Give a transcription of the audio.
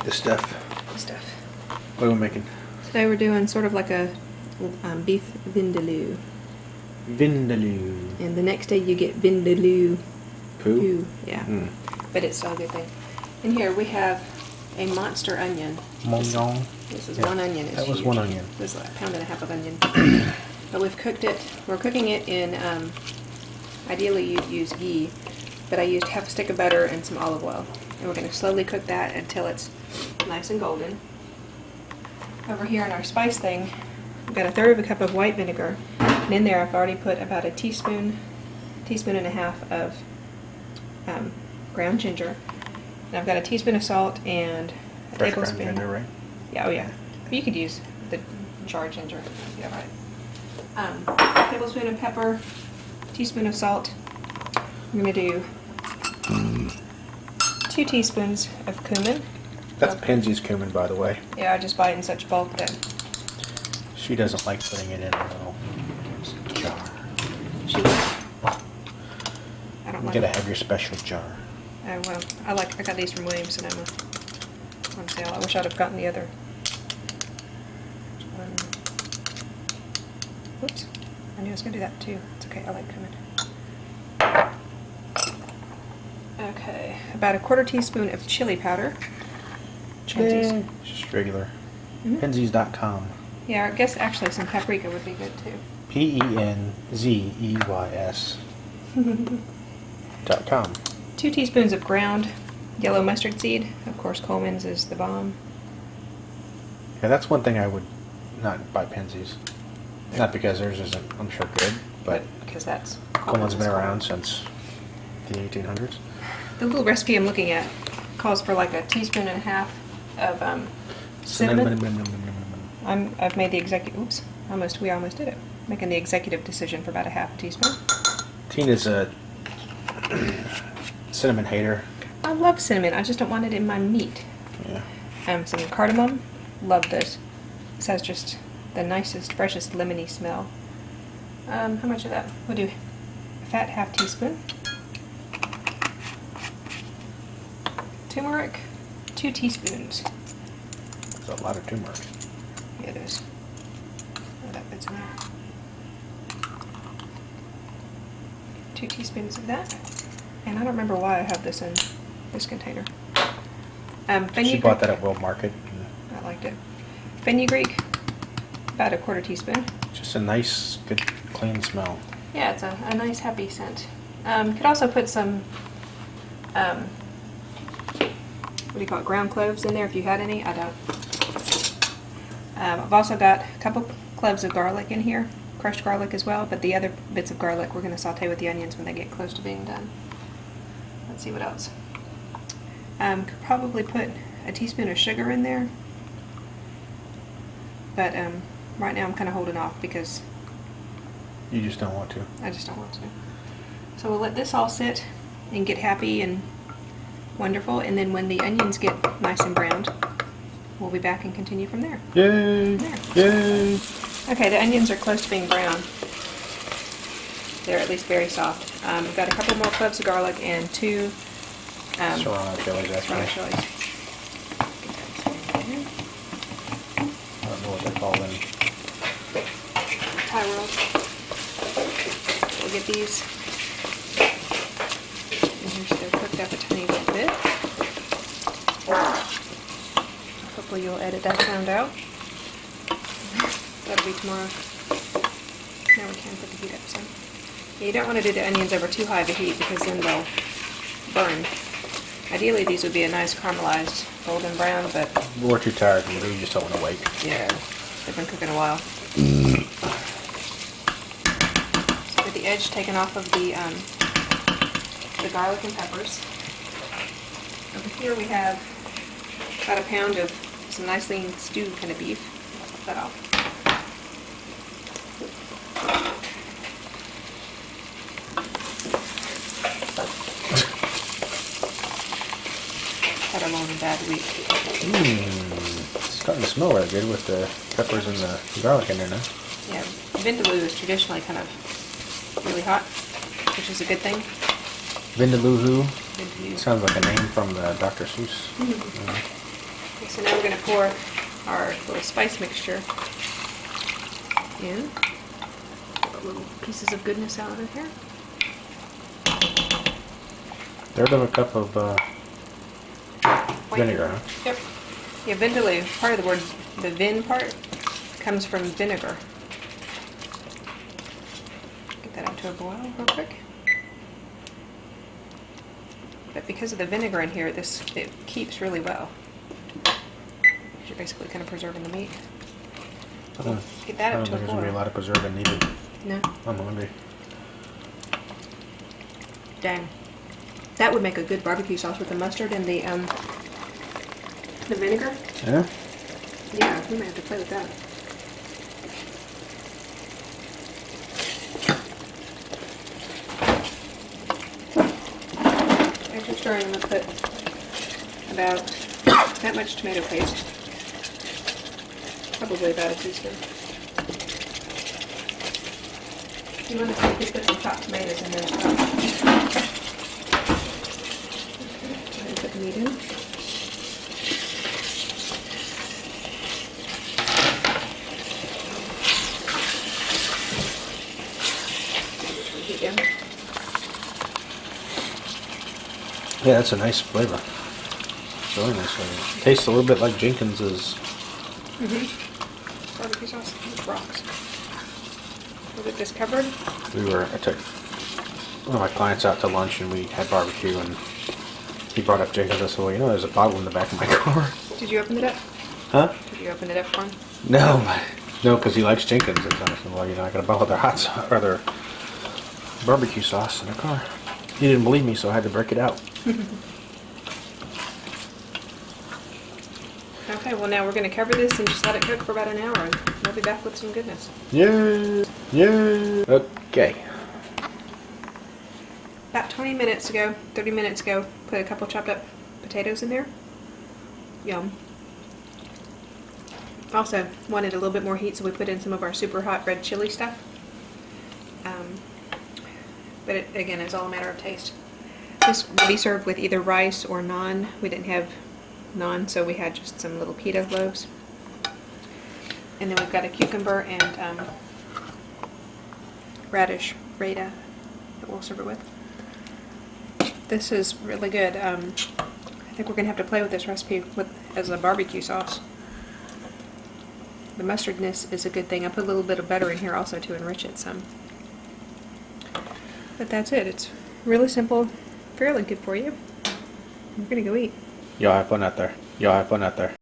the stuff. What are we making? Today we're doing sort of like a beef vindaloo. Vindaloo. And the next day you get vindaloo Poo? Yeah. But it's still a good thing. And here we have a monster onion. Mignon. This is one onion. That was one onion. This is like a pound and a half of onion. But we've cooked it. We're cooking it in, ideally you'd use ghee, but I used half a stick of butter and some olive oil. And we're going to slowly cook that until it's nice and golden. Over here in our spice thing, we've got 1/3 cup of white vinegar. And in there I've already put about a teaspoon and a half of ground ginger. And I've got a teaspoon of salt and a Fresh tablespoon. ground ginger, right? Yeah, oh yeah. You could use the jar ginger. Yeah, right. Tablespoon of pepper, teaspoon of salt. I'm going to do 2 teaspoons of cumin. That's Pensy's cumin, by the way. Yeah, I just buy it in such bulk that She doesn't like putting it in a little jar. she would. I don't You like gotta it. have your special jar. Oh, well, I got these from Williams Sonoma on sale. I wish I'd have gotten the other one. Whoops. I knew I was going to do that too. It's okay, I like cumin. Okay, about 1/4 teaspoon of chili powder. Yeah, just regular. Pensy's.com. Yeah, I guess actually some paprika would be good too. PENZEYS.com. 2 teaspoons of ground yellow mustard seed. Of course, Coleman's is the bomb. Yeah, that's one thing I would not buy Pensy's. Not because theirs isn't, I'm sure, good, but because that's Coleman's been is around since the 1800s. The little recipe I'm looking at calls for like a teaspoon and a half of cinnamon. I've made the executive. Oops, we almost did it. Making the executive decision for about a half a teaspoon. Tina's a cinnamon hater. I love cinnamon. I just don't want it in my meat. Yeah. Some cardamom. Love this. This has just the nicest, freshest lemony smell. How much of that? We'll do a fat half teaspoon. Turmeric, 2 teaspoons. There's a lot of turmeric. Yeah, it is. Oh, that fits in there. 2 teaspoons of that. And I don't remember why I have this in this container. She bought that at World Market. I liked it. Fenugreek, about 1/4 teaspoon. Just a nice, good, clean smell. Yeah, it's a nice, happy scent. Could also put some, what do you call it, ground cloves in there if you had any. I don't. I've also got a couple cloves of garlic in here, crushed garlic as well, but the other bits of garlic we're going to saute with the onions when they get close to being done. Let's see what else. Could probably put a teaspoon of sugar in there, but right now I'm kind of holding off because You just don't want to. I just don't want to. So we'll let this all sit and get happy and wonderful, and then when the onions get nice and browned, we'll be back and continue from there. Yay! There. Yay! Okay, the onions are close to being brown. They're at least very soft. We've got a couple more cloves of garlic and 2 Serrano chilies, serrano actually. chilies. I don't know what they're called in. Thai rolls. We'll get these. And here's they're cooked up a tiny little bit. Hopefully you'll edit that sound out. That'll be tomorrow. Now we can put the heat up some. Yeah, you don't want to do the onions over too high of a heat because then they'll burn. Ideally these would be a nice caramelized golden brown, but We're too tired to do, you just don't want to wait. yeah, they've been cooking a while. So get the edge taken off of the garlic and peppers. Over here we have about a pound of some nice lean stewed kind of beef. I'll put that off. Had a long and bad week. It's starting to smell really good with the peppers and the garlic in there now. Yeah, Vindaloo is traditionally kind of really hot, which is a good thing. Vindaloo. Vindaloo. Sounds like a name from the Dr. Seuss. Yeah, So now we're going to pour our little spice mixture in. Put little pieces of goodness out of here. Third of a cup of vinegar, huh? Yep. Yeah, Vindaloo, part of the word, the vin part, comes from vinegar. Get that up to a boil real quick. But because of the vinegar in here, it keeps really well. You're basically kind of preserving the meat. Get that up to a I don't think there's going to be a boil. lot of preserving needed. No? I'm hungry. Dang. That would make a good barbecue sauce with the mustard and the vinegar. Yeah? Yeah, we might have to play with that. As you're stirring, I'm going to put about that much tomato paste. Probably about a teaspoon. You want to see if you put some chopped tomatoes in there as well. Okay, go ahead and put the meat in. Heat down. Yeah, that's a nice flavor. It's a really nice flavor. Tastes a little bit like Jenkins's. Barbecue sauce. It rocks. Was it just covered? I took one of my clients out to lunch and we had barbecue and he brought up Jenkins. I said, well, you know, there's a bottle in the back of my car. Did you open it up? Huh? Did you open it up for him? No, because he likes Jenkins. And so I said, well, you know, I got a bottle of their hot sauce, or their barbecue sauce in the car. He didn't believe me, so I had to break it out. Okay, well now we're going to cover this and just let it cook for about an hour and we'll be back with some goodness. Yeah, yeah. Okay. About 20 minutes ago, 30 minutes ago, put a couple chopped up potatoes in there. Yum. Also wanted a little bit more heat, so we put in some of our super hot red chili stuff. But it, again, it's all a matter of taste. This will be served with either rice or naan. We didn't have naan, so we had just some little pita loaves. And then we've got a cucumber and radish raita that we'll serve it with. This is really good. I think we're going to have to play with this recipe as a barbecue sauce. The mustardness is a good thing. I put a little bit of butter in here also to enrich it some. But that's it. It's really simple, fairly good for you. We're going to go eat. Y'all have fun out there. Y'all have fun out there.